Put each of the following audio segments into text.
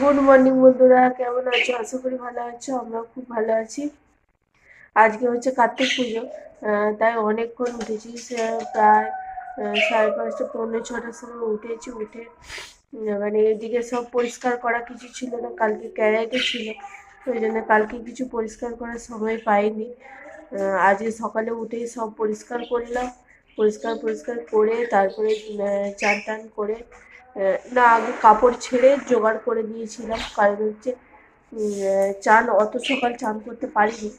Good morning বন্ধুরা, কেমন আছো? আশা করি ভালো আছো। আমরাও খুব ভালো আছি। আজকে হচ্ছে কার্তিক পুজো, তাই অনেকক্ষণ উঠেছি। প্রায় 5:30 পৌনে 6টার সময় উঠেছি। উঠে মানে এদিকে সব পরিষ্কার করা কিছু ছিল না, কালকে ক্যারাটে ছিল, তো ওই জন্য কালকে কিছু পরিষ্কার করার সময় পাইনি। আজকে সকালে উঠেই সব পরিষ্কার করলাম। পরিষ্কার করে তারপরে চান টান করে, না আগে কাপড় ছেড়ে জোগাড় করে দিয়েছিলাম, কারণ হচ্ছে চান অত সকাল চান করতে পারিনি।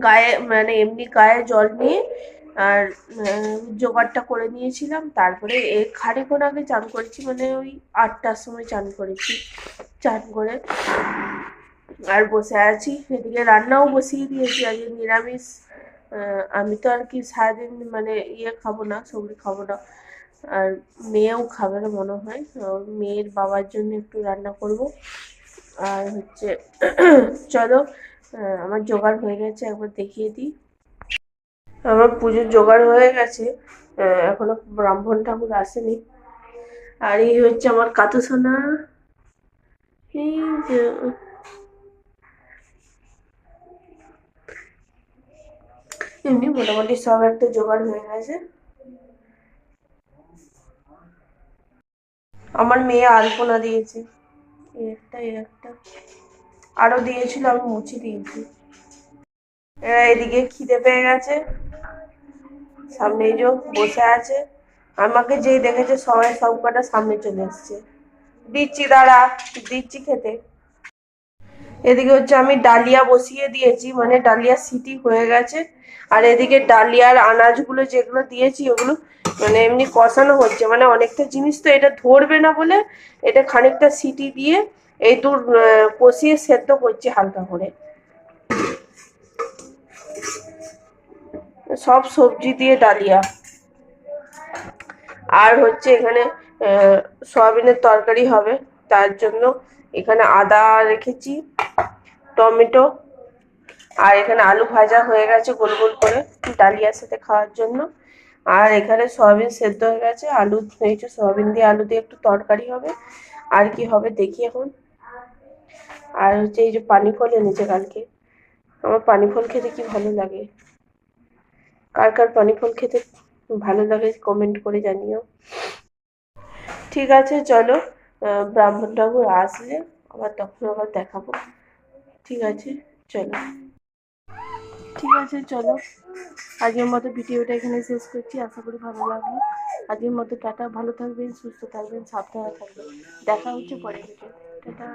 গায়ে মানে এমনি গায়ে জল নিয়ে আর জোগাড়টা করে নিয়েছিলাম। তারপরে খানিকক্ষণ আগে চান করেছি, মানে ওই 8টার সময় চান করেছি। চান করে আর বসে আছি। এদিকে রান্নাও বসিয়ে দিয়েছি, আজকে নিরামিষ। আমি তো আর কি সারাদিন মানে খাবো না, সবজি খাবো না, আর মেয়েও খাবে না মনে হয়। মেয়ের বাবার জন্য একটু রান্না করব। আর হচ্ছে চলো, আমার জোগাড় হয়ে গেছে, একবার দেখিয়ে দিই। আমার পুজোর জোগাড় হয়ে গেছে, এখনো ব্রাহ্মণ ঠাকুর আসেনি। আর এই হচ্ছে আমার কাতু সোনা। এই যে এমনি মোটামুটি সব একটা জোগাড় হয়ে গেছে। আমার মেয়ে আলপনা দিয়েছে, এই একটা আরো দিয়েছিল, আমি মুছে দিয়েছি। এরা এদিকে খিদে পেয়ে গেছে, সামনে এই যে বসে আছে। আমাকে যেই দেখেছে সবাই সব কটা সামনে চলে এসছে। দিচ্ছি, দাঁড়া, দিচ্ছি খেতে। এদিকে হচ্ছে আমি ডালিয়া বসিয়ে দিয়েছি, মানে ডালিয়া সিটি হয়ে গেছে। আর এদিকে ডালিয়ার আনাজগুলো যেগুলো দিয়েছি ওগুলো মানে এমনি কষানো হচ্ছে, মানে অনেকটা জিনিস তো এটা ধরবে না বলে এটা খানিকটা সিটি দিয়ে এই দূর কষিয়ে সেদ্ধ করছি হালকা করে। সব সবজি দিয়ে ডালিয়া। আর হচ্ছে এখানে সয়াবিনের তরকারি হবে, তার জন্য এখানে আদা রেখেছি, টমেটো, আর এখানে আলু ভাজা হয়ে গেছে গোল গোল করে ডালিয়ার সাথে খাওয়ার জন্য। আর এখানে সয়াবিন সেদ্ধ হয়ে গেছে, আলু হয়েছে, সয়াবিন দিয়ে আলু দিয়ে একটু তরকারি হবে। আর কি হবে দেখি এখন। আর হচ্ছে এই যে পানি ফল এনেছে কালকে। আমার পানি ফল খেতে কি ভালো লাগে। কার কার পানি ফল খেতে ভালো লাগে কমেন্ট করে জানিও। ঠিক আছে চলো, ব্রাহ্মণ ঠাকুর আসলে আবার তখন আবার দেখাবো। ঠিক আছে চলো। ঠিক আছে চলো, আজকের মতো ভিডিওটা এখানে শেষ করছি। আশা করি ভালো লাগলো। আজকের মতো টাটা, ভালো থাকবেন, সুস্থ থাকবেন, সাবধানে থাকবেন। দেখা হচ্ছে পরের ভিডিও। টাটা।